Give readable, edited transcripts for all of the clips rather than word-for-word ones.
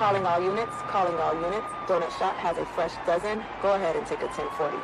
Calling all units, calling all units. Donut Shop has a fresh dozen. Go ahead and take a 1040.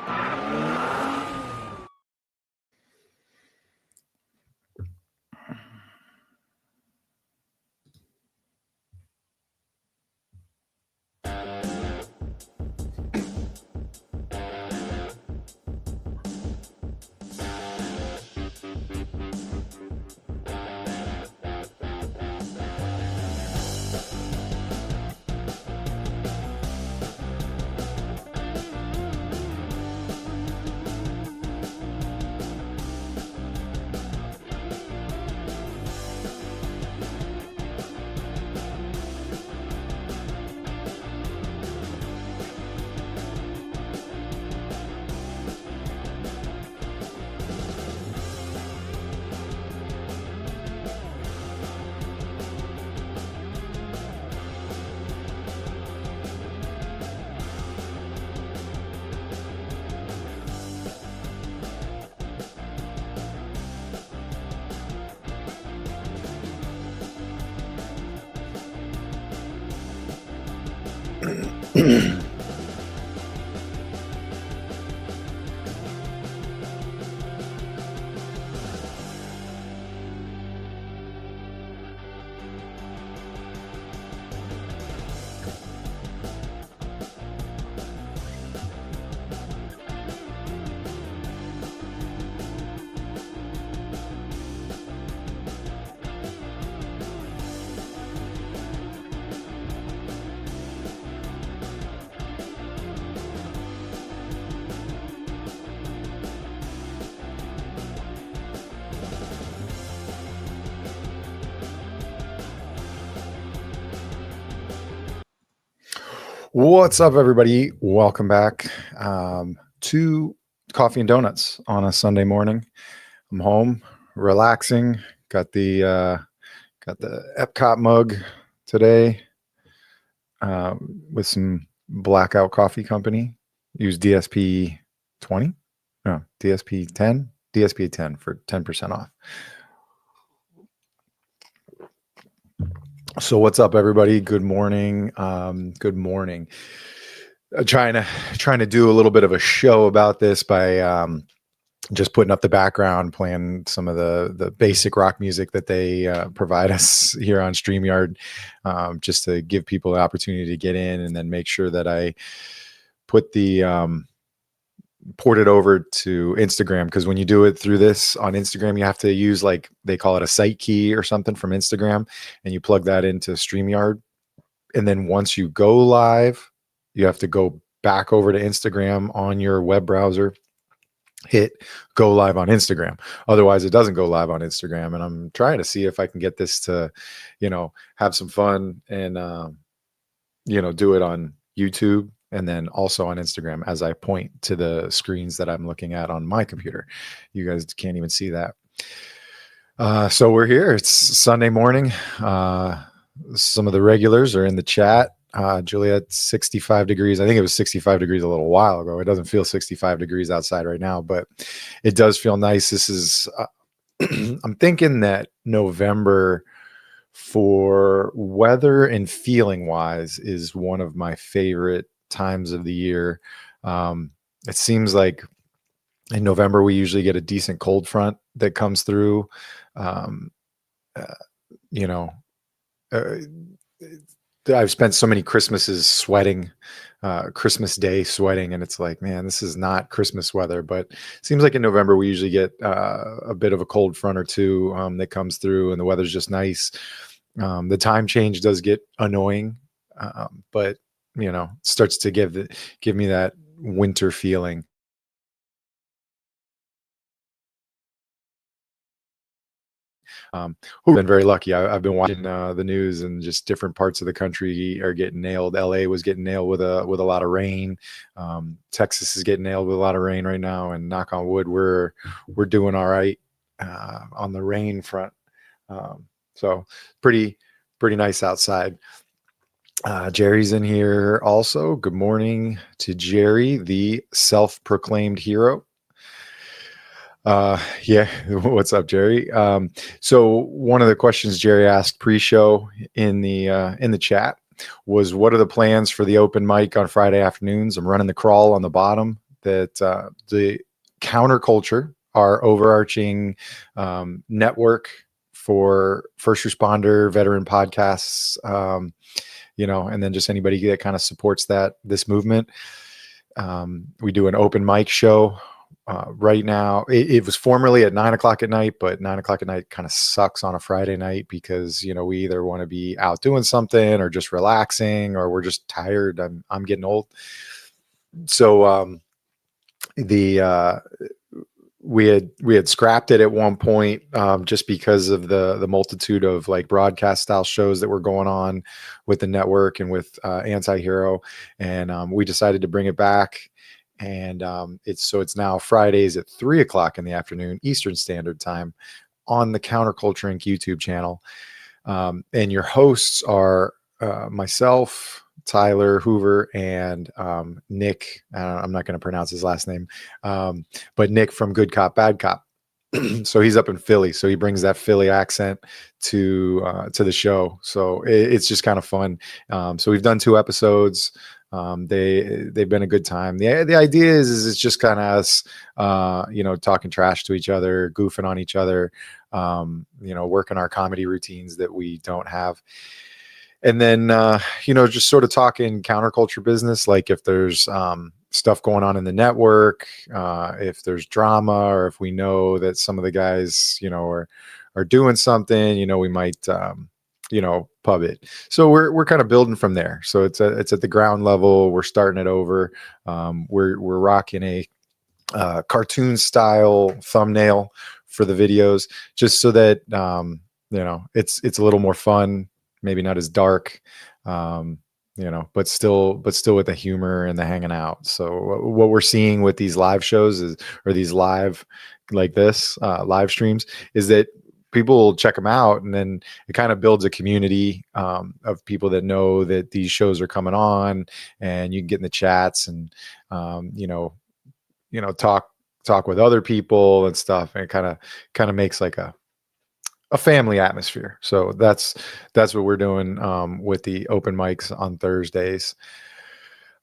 What's up, everybody? Welcome back to Coffee and Donuts on a Sunday morning. I'm home, relaxing. Got the Epcot mug today with some Blackout Coffee Company. Use DSP 20, no DSP 10, DSP 10 for 10% off. So what's up, everybody? Good morning. Good morning. Trying to do a little bit of a show about this by just putting up the background, playing some of the basic rock music that they provide us here on StreamYard, just to give people the opportunity to get in, and then make sure that I put the port it over to Instagram, because when you do it through this on Instagram, you have to use, like, they call it a site key or something from Instagram, and you plug that into StreamYard, and then once you go live, you have to go back over to Instagram on your web browser, hit go live on Instagram. Otherwise it doesn't go live on Instagram. And I'm trying to see if I can get this to, have some fun and, do it on YouTube and then also on Instagram as I point to the screens that I'm looking at on my computer. You guys can't even see that. So we're here. It's Sunday morning. Some of the regulars are in the chat. Juliet, 65 degrees. I think it was 65 degrees a little while ago. It doesn't feel 65 degrees outside right now, but it does feel nice. This is, I'm thinking that November, for weather and feeling wise, is one of my favorite times of the year. It seems like in November, we usually get a decent cold front that comes through. I've spent so many Christmases sweating, Christmas Day sweating, and it's like, man, this is not Christmas weather. But it seems like in November we usually get a bit of a cold front or two that comes through, and the weather's just nice. The time change does get annoying, but it starts to give me that winter feeling. We've been very lucky. I've been watching the news, and just different parts of the country are getting nailed. LA was getting nailed with a lot of rain. Texas is getting nailed with a lot of rain right now, and knock on wood, we're doing all right on the rain front. So pretty nice outside. Jerry's in here also. Good morning to Jerry, the self-proclaimed hero. Yeah. What's up, Jerry? So one of the questions Jerry asked pre-show in the chat was what are the plans for the open mic on Friday afternoons? I'm running the crawl on the bottom that the Counterculture, our overarching network for first responder, veteran podcasts, and then just anybody that kind of supports this movement. We do an open mic show. Right now, it was formerly at 9:00 at night, but 9:00 at night kind of sucks on a Friday night because, we either want to be out doing something or just relaxing, or we're just tired. I'm getting old. So, we had scrapped it at one point, just because of the multitude of like broadcast style shows that were going on with the network and with Anti-Hero. And we decided to bring it back. And it's now Fridays at 3:00 in the afternoon, Eastern Standard Time, on the Counterculture Inc. YouTube channel. And your hosts are myself, Tyler Hoover, and Nick. I'm not going to pronounce his last name, but Nick from Good Cop, Bad Cop. So he's up in Philly, so he brings that Philly accent to the show. So it's just kind of fun. So we've done 2 episodes. They've been a good time. The idea is it's just kind of us, talking trash to each other, goofing on each other, working our comedy routines that we don't have. And then, just sort of talking counterculture business, like if there's stuff going on in the network, if there's drama, or if we know that some of the guys, are doing something, we might, pub it. So we're kind of building from there. So it's at the ground level. We're starting it over. We're rocking a cartoon style thumbnail for the videos, just so that it's a little more fun. Maybe not as dark, but still with the humor and the hanging out. So what we're seeing with these live shows or these live like this live streams, is that people will check them out, and then it kind of builds a community of people that know that these shows are coming on, and you can get in the chats and talk with other people and stuff, and it kind of makes like a family atmosphere. So that's what we're doing with the open mics on Thursdays.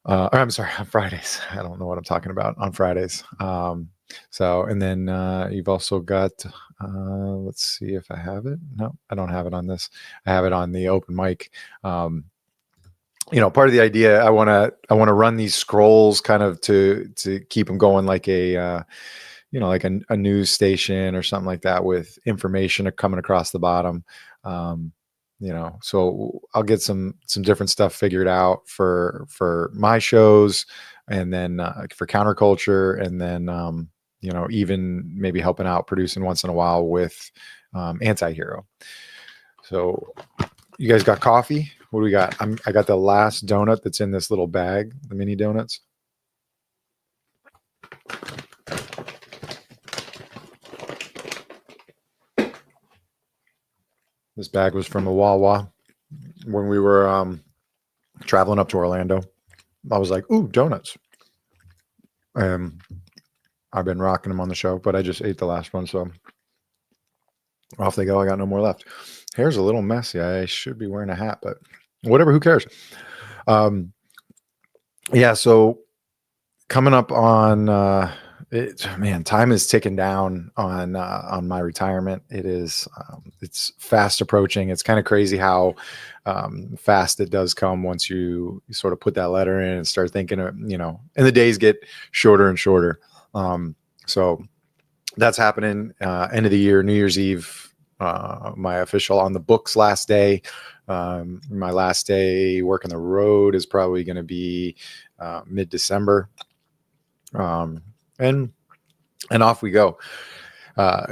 I'm sorry, on Fridays. I don't know what I'm talking about, on Fridays. And then you've also got, let's see if I have it. No, I don't have it on this. I have it on the open mic. Part of the idea, I want to run these scrolls kind of to keep them going like a news station or something like that, with information coming across the bottom. So I'll get some different stuff figured out for my shows, and then for Counterculture, and then even maybe helping out producing once in a while with Anti-Hero. So you guys got coffee? What do we got? I got the last donut that's in this little bag, the mini donuts. This bag was from a Wawa when we were traveling up to Orlando. I was like, ooh, donuts. I've been rocking them on the show, but I just ate the last one, so off they go. I got no more left. Hair's a little messy. I should be wearing a hat, but whatever, who cares? So coming up on time is ticking down on my retirement. It is it's fast approaching. It's kind of crazy how fast it does come once you sort of put that letter in and start thinking of, and the days get shorter and shorter. So that's happening. End of the year, New Year's Eve, my official on the books last day. My last day working the road is probably going to be mid-December. And off we go.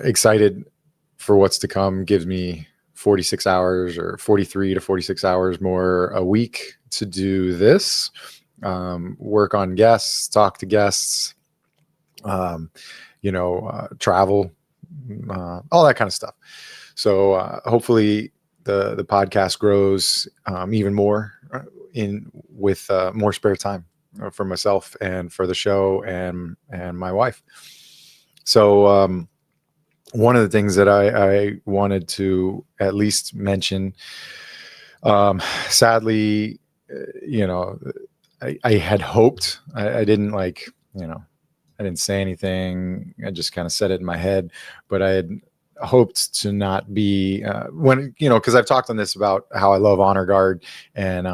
Excited for what's to come. Gives me 46 hours or 43 to 46 hours more a week to do this. Work on guests, talk to guests, travel, all that kind of stuff. So hopefully the podcast grows even more with more spare time for myself and for the show and my wife. So one of the things that I wanted to at least mention Sadly, you know, I had hoped. I didn't like, I didn't say anything. I just kind of said it in my head, but I had hoped to not be when, because I've talked on this about how I love honor guard, and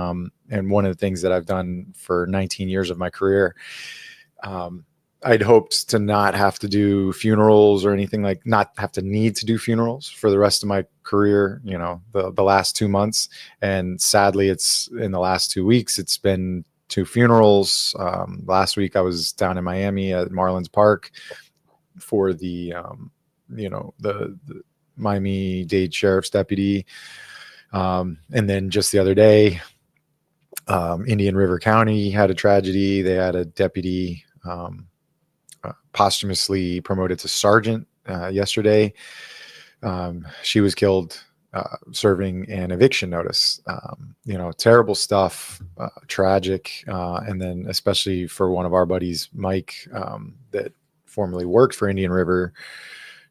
one of the things that I've done for 19 years of my career. I'd hoped to not have to do funerals or anything, like not have to need to do funerals for the rest of my career, the last 2 months. And sadly, it's in the last 2 weeks, it's been 2 funerals. Last week I was down in Miami at Marlins Park for the Miami-Dade Sheriff's deputy. And then just the other day, Indian River County had a tragedy. They had a deputy posthumously promoted to sergeant yesterday. She was killed serving an eviction notice. Terrible stuff, tragic. And then especially for one of our buddies, Mike, that formerly worked for Indian River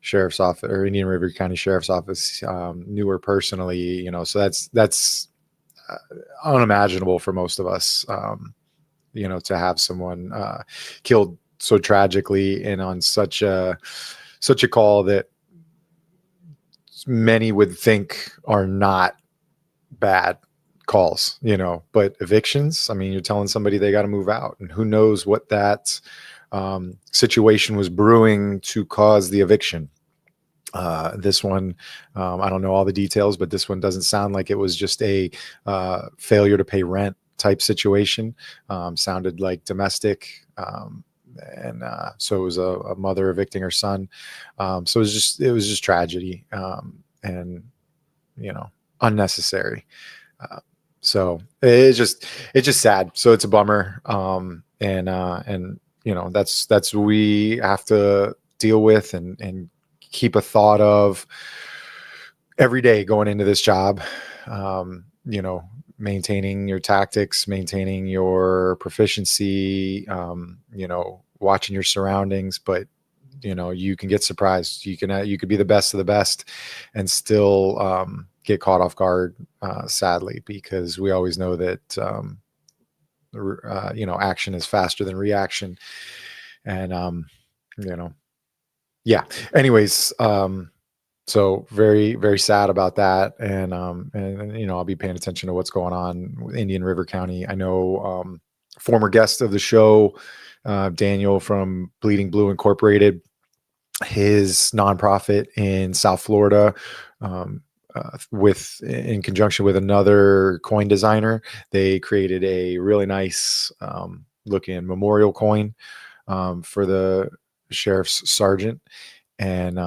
Sheriff's Office or Indian River County Sheriff's Office, knew her personally, so that's unimaginable for most of us, to have someone killed so tragically and on such a call that many would think are not bad calls, but evictions, I mean, you're telling somebody they got to move out, and who knows what that situation was brewing to cause the eviction. This one, I don't know all the details, but this one doesn't sound like it was just a failure to pay rent type situation. Sounded like domestic. And so it was a mother evicting her son. So it was just tragedy, and unnecessary. So it's just sad. So it's a bummer. And that's what we have to deal with and keep a thought of every day going into this job. Maintaining your tactics, maintaining your proficiency, watching your surroundings, but you can get surprised. You could be the best of the best and still get caught off guard, sadly, because we always know that action is faster than reaction. And yeah. Anyways, so very, very sad about that. And I'll be paying attention to what's going on with Indian River County. I know former guest of the show, Daniel from Bleeding Blue Incorporated, his nonprofit in South Florida, in conjunction with another coin designer, they created a really nice looking memorial coin for the sheriff's sergeant. And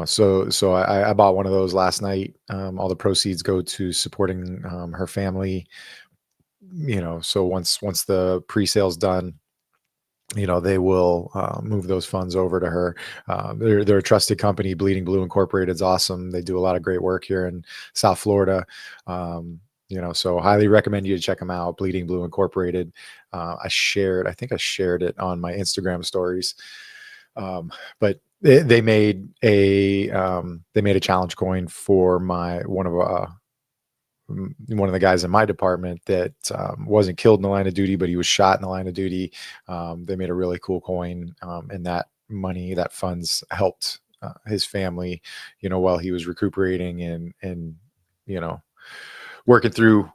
so I bought one of those last night. All the proceeds go to supporting her family. So once the pre-sale's done, they will move those funds over to her. They're a trusted company. Bleeding Blue Incorporated is awesome. They do a lot of great work here in South Florida. So highly recommend you to check them out. Bleeding Blue Incorporated. I think I shared it on my Instagram stories. But they made a challenge coin for one of the guys in my department that wasn't killed in the line of duty, but he was shot in the line of duty. They made a really cool coin, and that money, that funds helped his family, while he was recuperating and working through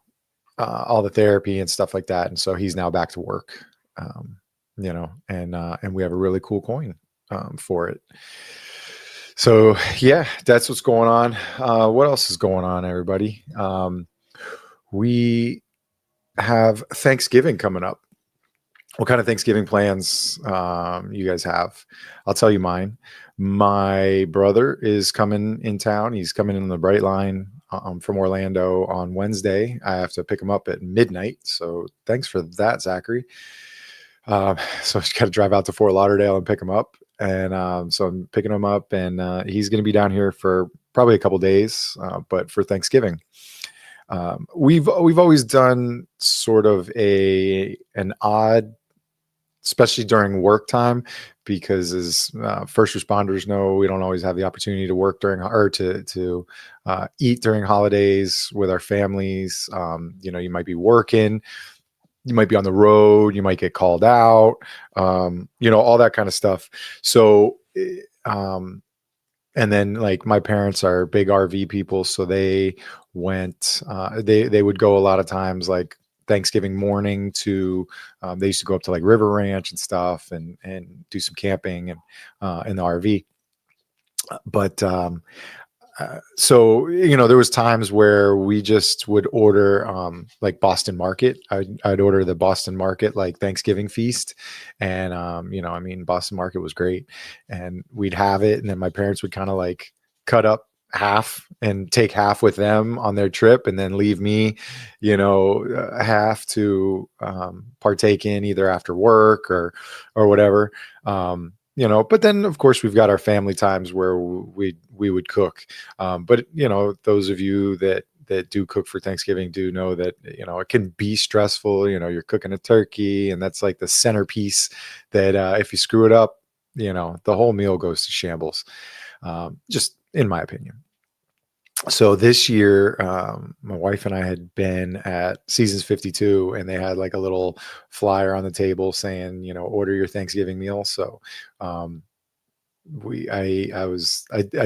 all the therapy and stuff like that. And so he's now back to work, and we have a really cool coin for it. So yeah, that's what's going on. What else is going on, everybody? We have Thanksgiving coming up. What kind of Thanksgiving plans you guys have? I'll tell you mine. My brother is coming in town. He's coming in the Bright Line from Orlando on Wednesday. I have to pick him up at midnight. So thanks for that, Zachary. So I just got to drive out to Fort Lauderdale and pick him up. And so I'm picking him up, and he's going to be down here for probably a couple days, but for Thanksgiving. We've always done sort of an odd especially during work time, because as first responders know, we don't always have the opportunity to work during or to eat during holidays with our families. You might be working, you might be on the road, you might get called out, all that kind of stuff. So, and then like my parents are big RV people, so they went, they would go a lot of times like Thanksgiving morning to, they used to go up to like River Ranch and stuff and do some camping and in the RV. But so there was times where we just would order like Boston Market. I'd order the Boston Market like Thanksgiving feast, and Boston Market was great, and we'd have it, and then my parents would kind of like cut up half and take half with them on their trip, and then leave me half to partake in either after work or whatever. But then of course we've got our family times where we would cook. But those of you that do cook for Thanksgiving do know that, it can be stressful. You're cooking a turkey, and that's like the centerpiece that, if you screw it up, the whole meal goes to shambles. Just in my opinion. So this year, my wife and I had been at Seasons 52, and they had like a little flyer on the table saying, order your Thanksgiving meal. So, I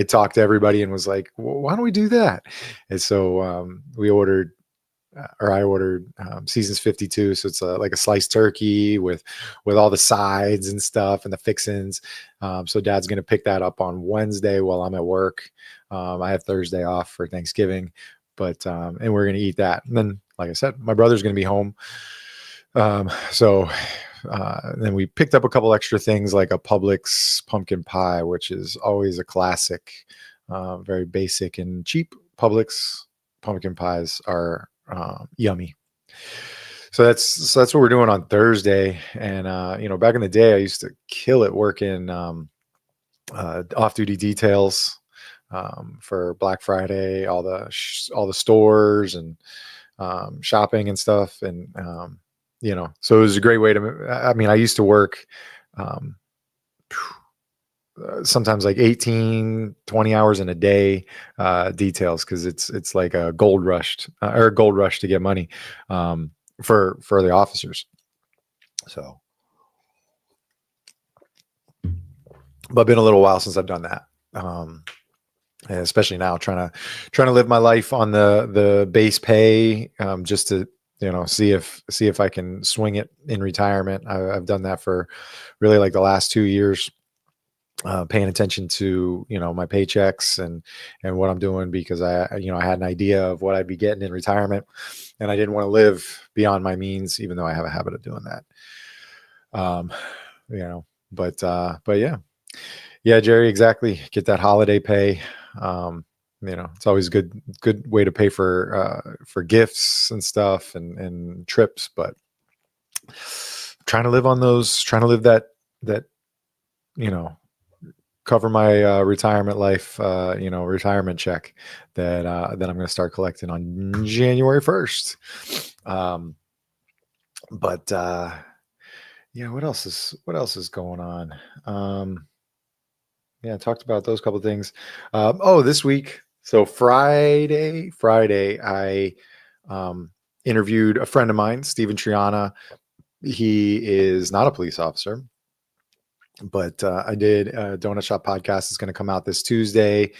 talked to everybody and was like, well, why don't we do that? And so, I ordered Seasons 52. So it's like a sliced turkey with all the sides and stuff and the fixins. So Dad's going to pick that up on Wednesday while I'm at work. I have Thursday off for Thanksgiving, but and we're going to eat that. And then, like I said, my brother's going to be home. So then we picked up a couple extra things like a Publix pumpkin pie, which is always a classic, very basic and cheap. Publix pumpkin pies are yummy. So that's what we're doing on Thursday. And back in the day, I used to kill it working off-duty details for Black Friday, all the stores and shopping and stuff. And so it was a great way I used to work sometimes like 18, 20 hours in a day, details. Cause it's like a gold rush to get money, for the officers. So, but been a little while since I've done that. And especially now trying to live my life on the base pay, just to, see if I can swing it in retirement. I've done that for really like the last 2 years. Paying attention to, my paychecks and what I'm doing, because I had an idea of what I'd be getting in retirement, and I didn't want to live beyond my means, even though I have a habit of doing that. But yeah, Jerry, exactly. Get that holiday pay. It's always a good way to pay for gifts and stuff and trips, but trying to live that, cover my retirement life, retirement check that I'm going to start collecting on January 1st. But what else is going on? I talked about those couple of things. This week. So Friday, I interviewed a friend of mine, Steven Triana. He is not a police officer, but I did a Donut Shop podcast. It's going to come out this Tuesday.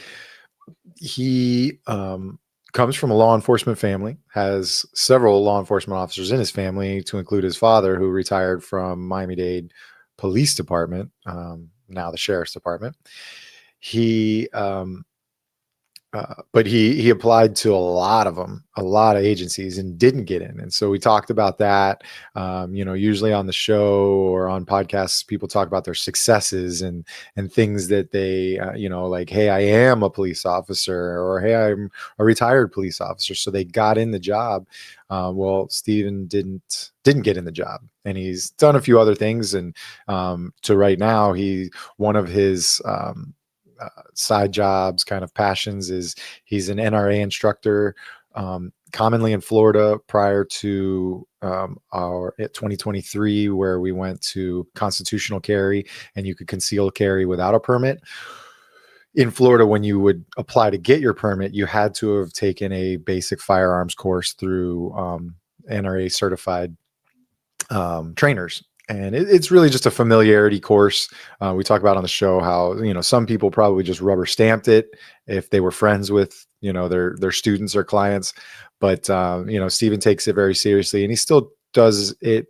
He comes from a law enforcement family, has several law enforcement officers in his family, to include his father, who retired from Miami-Dade Police Department, now the Sheriff's Department. But he applied to a lot of agencies and didn't get in. And so we talked about that. Usually on the show or on podcasts, people talk about their successes and things that they, like, hey, I am a police officer, or hey, I'm a retired police officer. So they got in the job. Well, Steven didn't get in the job, and he's done a few other things. And to right now, one of his side jobs, kind of passions, is he's an NRA instructor. commonly in Florida prior to our 2023, where we went to constitutional carry and you could conceal carry without a permit. In Florida, when you would apply to get your permit, you had to have taken a basic firearms course through NRA certified trainers. And it's really just a familiarity course. We talk about on the show how, some people probably just rubber stamped it if they were friends with, their students or clients. But, Stephen takes it very seriously, and he still does it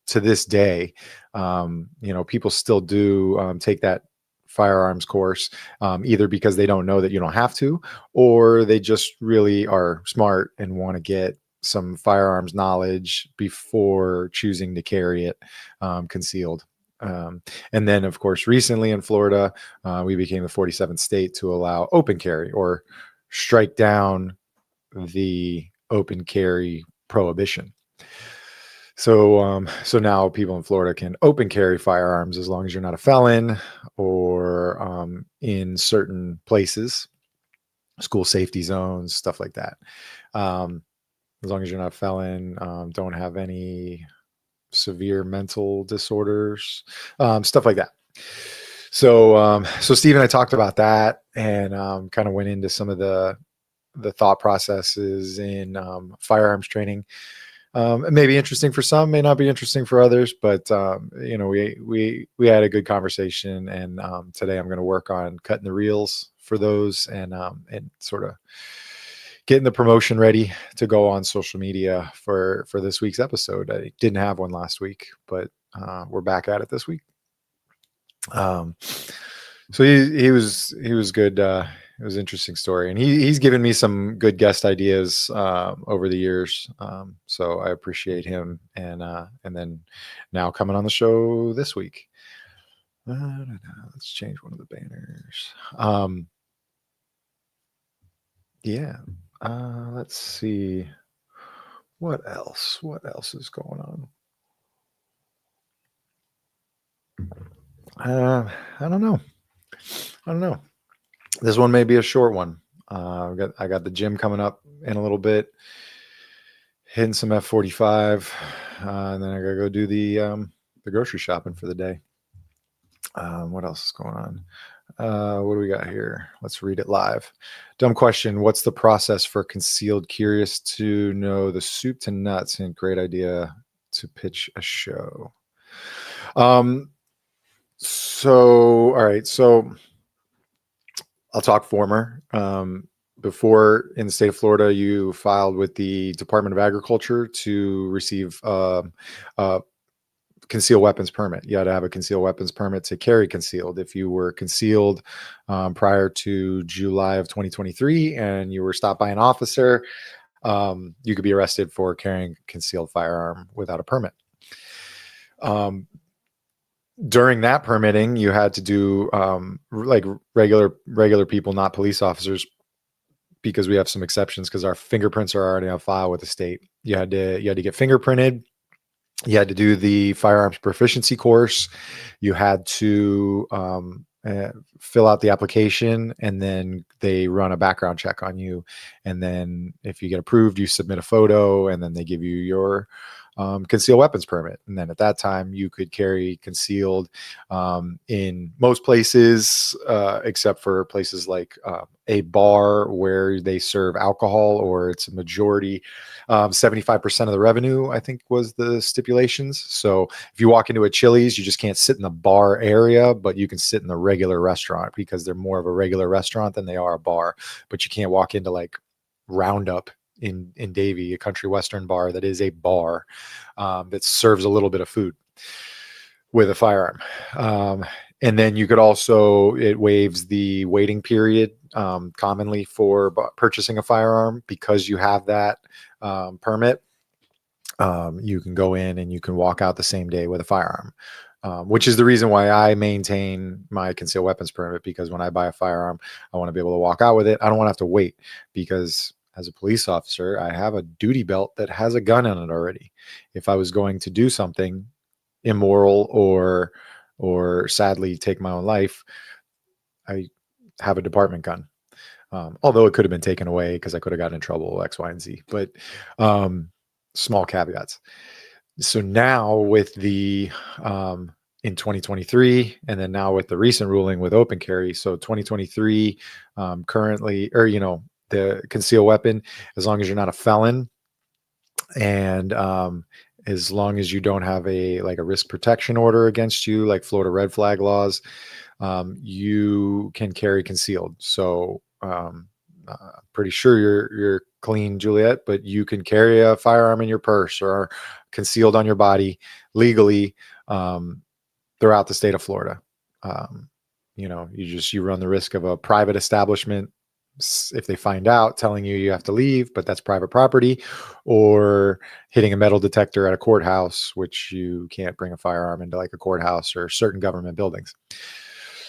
to this day. People still do take that firearms course, either because they don't know that you don't have to, or they just really are smart and want to get some firearms knowledge before choosing to carry it concealed. And then, of course, recently in Florida, we became the 47th state to allow open carry, or strike down the open carry prohibition. So now people in Florida can open carry firearms as long as you're not a felon, or in certain places, school safety zones, stuff like that. As long as you're not a felon, don't have any severe mental disorders, stuff like that. So Steve and I talked about that, and kind of went into some of the thought processes in firearms training. It may be interesting for some, may not be interesting for others, but we had a good conversation, and today I'm going to work on cutting the reels for those, and sort of getting the promotion ready to go on social media for this week's episode. I didn't have one last week, but we're back at it this week. So he was good. It was an interesting story, and he's given me some good guest ideas over the years. So I appreciate him, and then now coming on the show this week. Let's change one of the banners. Yeah. Let's see. What else is going on? I don't know. This one may be a short one. I got the gym coming up in a little bit, hitting some F45, and then I gotta go do the grocery shopping for the day. What else is going on? What do we got here? Let's read it live. Dumb question. What's the process for concealed? Curious to know the soup to nuts, and great idea to pitch a show. All right. So I'll talk former. Before, in the state of Florida, you filed with the Department of Agriculture to receive concealed weapons permit. You had to have a concealed weapons permit to carry concealed. If you were concealed prior to July of 2023 and you were stopped by an officer, you could be arrested for carrying a concealed firearm without a permit. During that permitting, you had to do like regular people, not police officers, because we have some exceptions because our fingerprints are already on file with the state. You had to get fingerprinted. You had to do the firearms proficiency course. You had to fill out the application, and then they run a background check on you. And then if you get approved, you submit a photo, and then they give you your concealed weapons permit. And then at that time, you could carry concealed in most places, except for places like a bar where they serve alcohol, or it's a majority. 75% of the revenue, I think, was the stipulations. So if you walk into a Chili's, you just can't sit in the bar area, but you can sit in the regular restaurant, because they're more of a regular restaurant than they are a bar. But you can't walk into like Roundup in Davie, a country western bar that is a bar that serves a little bit of food with a firearm. And then you could also, it waives the waiting period commonly for purchasing a firearm, because you have that permit. You can go in and you can walk out the same day with a firearm, which is the reason why I maintain my concealed weapons permit, because when I buy a firearm, I want to be able to walk out with it. I don't want to have to wait, because as a police officer, I have a duty belt that has a gun in it already. If I was going to do something immoral or sadly take my own life, I have a department gun. Although it could have been taken away because I could have gotten in trouble, X, Y, and Z. But small caveats. So now with the in 2023, and then now with the recent ruling with open carry, so 2023 currently, or the concealed weapon, as long as you're not a felon, and as long as you don't have a risk protection order against you, like Florida red flag laws, you can carry concealed. So pretty sure you're clean, Juliet, but you can carry a firearm in your purse or concealed on your body legally throughout the state of Florida. You run the risk of a private establishment, if they find out, telling you have to leave, but that's private property, or hitting a metal detector at a courthouse, which you can't bring a firearm into, like a courthouse or certain government buildings.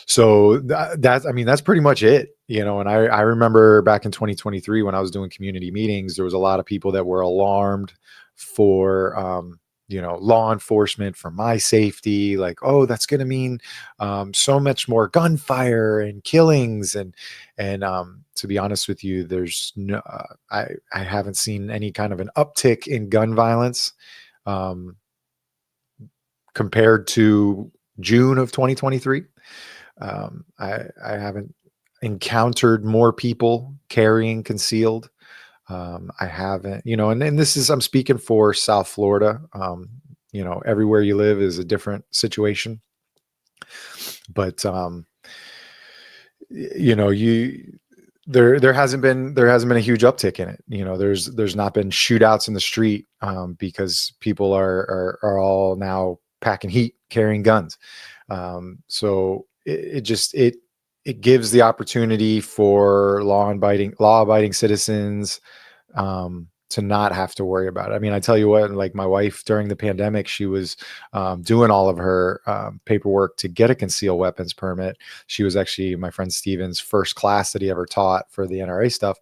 So that's pretty much it, and I remember back in 2023 when I was doing community meetings, there was a lot of people that were alarmed for, law enforcement, for my safety, like, oh, that's going to mean so much more gunfire and killings. And to be honest with you, there's no, I haven't seen any kind of an uptick in gun violence compared to June of 2023. I haven't encountered more people carrying concealed. I haven't, and this is, I'm speaking for South Florida. Everywhere you live is a different situation, but, there hasn't been a huge uptick in it. There's not been shootouts in the street, because people are all now packing heat, carrying guns. So it gives the opportunity for law-abiding citizens to not have to worry about it. I mean, I tell you what, like my wife during the pandemic, she was doing all of her paperwork to get a concealed weapons permit. She was actually my friend Steven's first class that he ever taught for the NRA stuff.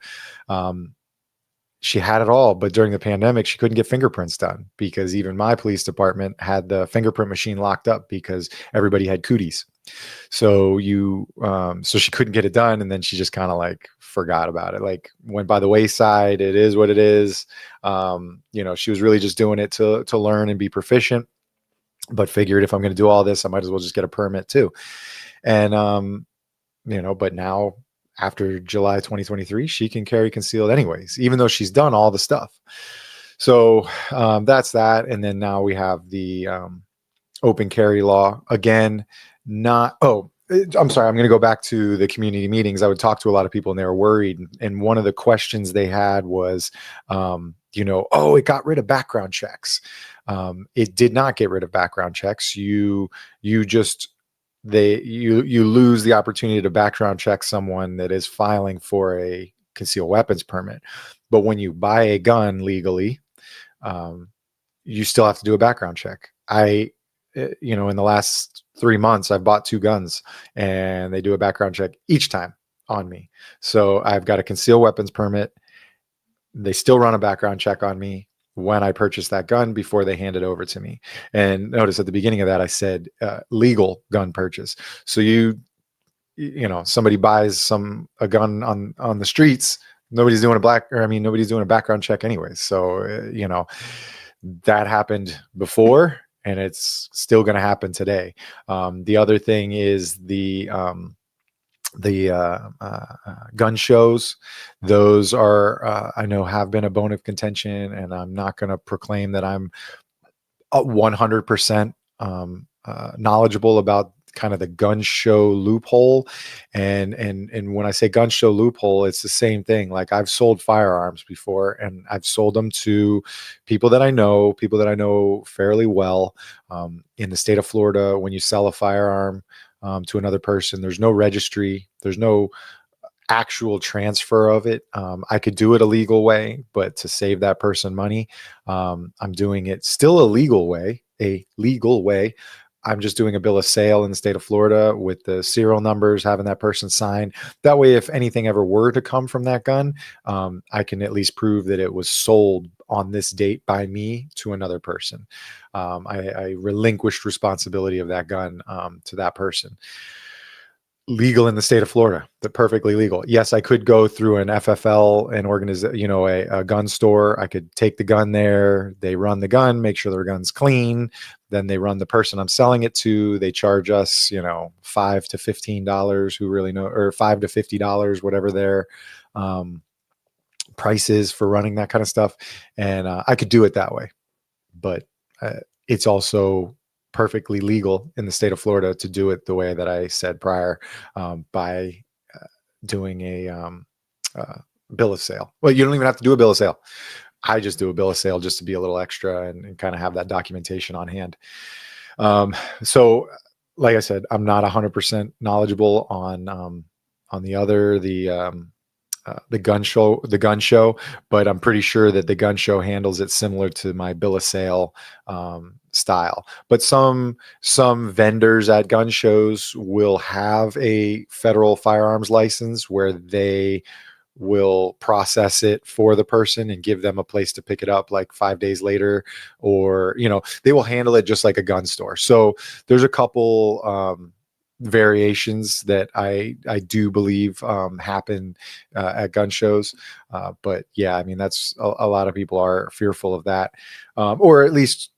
She had it all, but during the pandemic, she couldn't get fingerprints done because even my police department had the fingerprint machine locked up because everybody had cooties. So so she couldn't get it done. And then she just kind of like forgot about it, like went by the wayside. It is what it is. She was really just doing it to learn and be proficient, but figured if I'm going to do all this, I might as well just get a permit too. And, but now, after July 2023, she can carry concealed anyways, even though she's done all the stuff. So that's that. And then now we have the open carry law again. I'm sorry. I'm going to go back to the community meetings. I would talk to a lot of people and they were worried. And one of the questions they had was, it got rid of background checks. It did not get rid of background checks. You lose the opportunity to background check someone that is filing for a concealed weapons permit. But when you buy a gun legally, you still have to do a background check. In the last 3 months, I've bought 2 guns and they do a background check each time on me. So I've got a concealed weapons permit. They still run a background check on me when I purchased that gun before they hand it over to me. And notice at the beginning of that, I said legal gun purchase. So somebody buys a gun on the streets, nobody's doing a background check anyways. So, that happened before and it's still going to happen today. The other thing is the gun shows. Those are, I know, have been a bone of contention, and I'm not going to proclaim that I'm 100% knowledgeable about kind of the gun show loophole. And when I say gun show loophole, it's the same thing. Like I've sold firearms before and I've sold them to people that I know fairly well. In the state of Florida, when you sell a firearm to another person, there's no registry, there's no actual transfer of it. I could do it a legal way, but to save that person money, I'm doing it still a legal way. I'm just doing a bill of sale in the state of Florida with the serial numbers, having that person sign. That way, if anything ever were to come from that gun, I can at least prove that it was sold on this date by me to another person. I relinquished responsibility of that gun to that person. legal in the state of Florida. They're perfectly legal. Yes, I could go through an FFL, an organization, a gun store. I could take the gun there. They run the gun, make sure their gun's clean. Then they run the person I'm selling it to. They charge us, $5 to $15, who really know, or $5 to $50, whatever their price is for running that kind of stuff. And I could do it that way, but it's also perfectly legal in the state of Florida to do it the way that I said prior, by doing a bill of sale. Well, you don't even have to do a bill of sale. I just do a bill of sale just to be a little extra and kind of have that documentation on hand. So like I said, I'm not 100% knowledgeable on the gun show, but I'm pretty sure that the gun show handles it similar to my bill of sale style. But some vendors at gun shows will have a federal firearms license where they will process it for the person and give them a place to pick it up like 5 days later, or they will handle it just like a gun store. So there's a couple variations that I do believe happen at gun shows, but yeah, I mean, that's a lot of people are fearful of that, or at least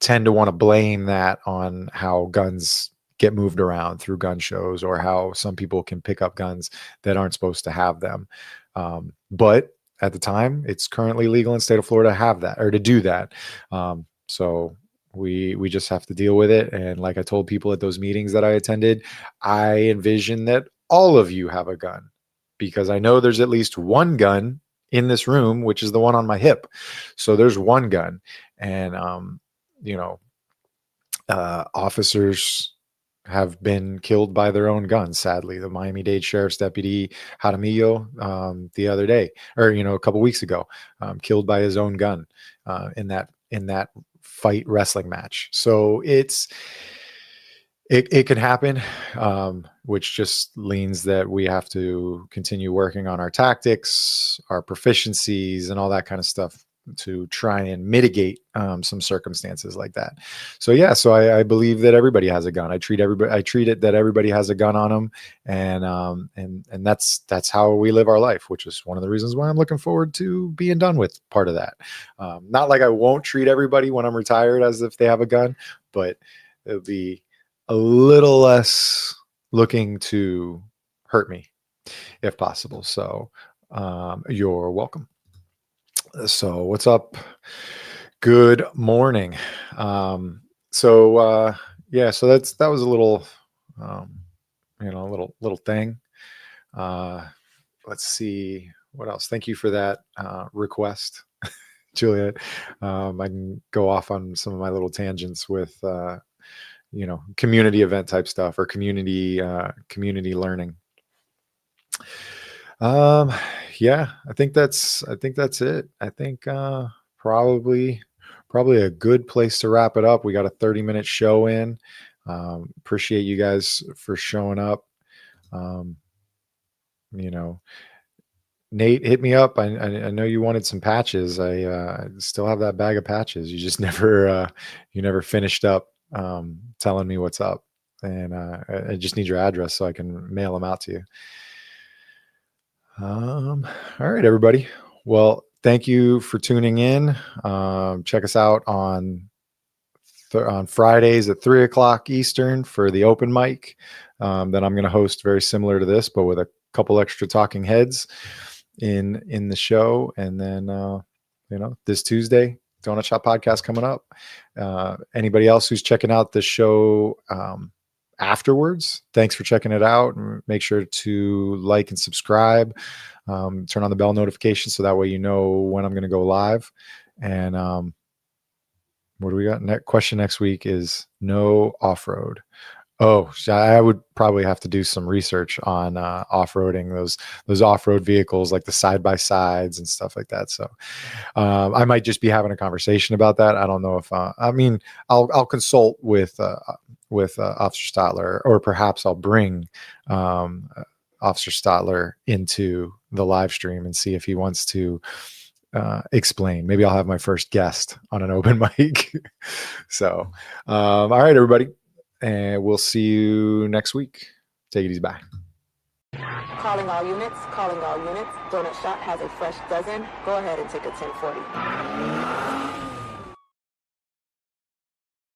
tend to want to blame that on how guns get moved around through gun shows, or how some people can pick up guns that aren't supposed to have them. But at the time, it's currently legal in the state of Florida to have that, or to do that. So we just have to deal with it. And like I told people at those meetings that I attended, I envision that all of you have a gun, because I know there's at least one gun in this room, which is the one on my hip. So there's one gun, and officers have been killed by their own guns. Sadly, the Miami-Dade Sheriff's Deputy Jaramillo, the other day, or a couple weeks ago, killed by his own gun in that fight wrestling match. So it can happen, which just leans that we have to continue working on our tactics, our proficiencies, and all that kind of stuff to try and mitigate some circumstances like that. So yeah, so I believe that everybody has a gun. I treat it that everybody has a gun on them, and that's how we live our life, which is one of the reasons why I'm looking forward to being done with part of that. Not like I won't treat everybody when I'm retired as if they have a gun, but it'll be a little less looking to hurt me if possible. So you're welcome. So what's up? Good morning. So that was a little, little thing. Let's see what else. Thank you for that request, Juliet. I can go off on some of my little tangents with, community event type stuff, or community learning. Yeah, I think that's it. I think probably a good place to wrap it up. We got a 30-minute show in. Appreciate you guys for showing up. Nate, hit me up. I know you wanted some patches. I still have that bag of patches. You just never finished up telling me what's up, and I just need your address so I can mail them out to you. All right, everybody. Well, thank you for tuning in. Check us out on Fridays at 3:00 Eastern for the open mic. That I'm going to host very similar to this, but with a couple extra talking heads in the show. And then, this Tuesday, Donut Shop Podcast coming up. Anybody else who's checking out the show afterwards, thanks for checking it out. Make sure to like and subscribe, turn on the bell notification so that way you know when I'm going to go live. And what do we got? Question next week is no off-road. Oh, I would probably have to do some research on off-roading those off-road vehicles, like the side-by-sides and stuff like that. So I might just be having a conversation about that. I don't know if I'll consult with Officer Stotler, or perhaps I'll bring Officer Stotler into the live stream and see if he wants to explain. Maybe I'll have my first guest on an open mic. So all right, everybody. And we'll see you next week. Take it easy. Bye. Calling all units. Donut Shop has a fresh dozen. Go ahead and take a 1040.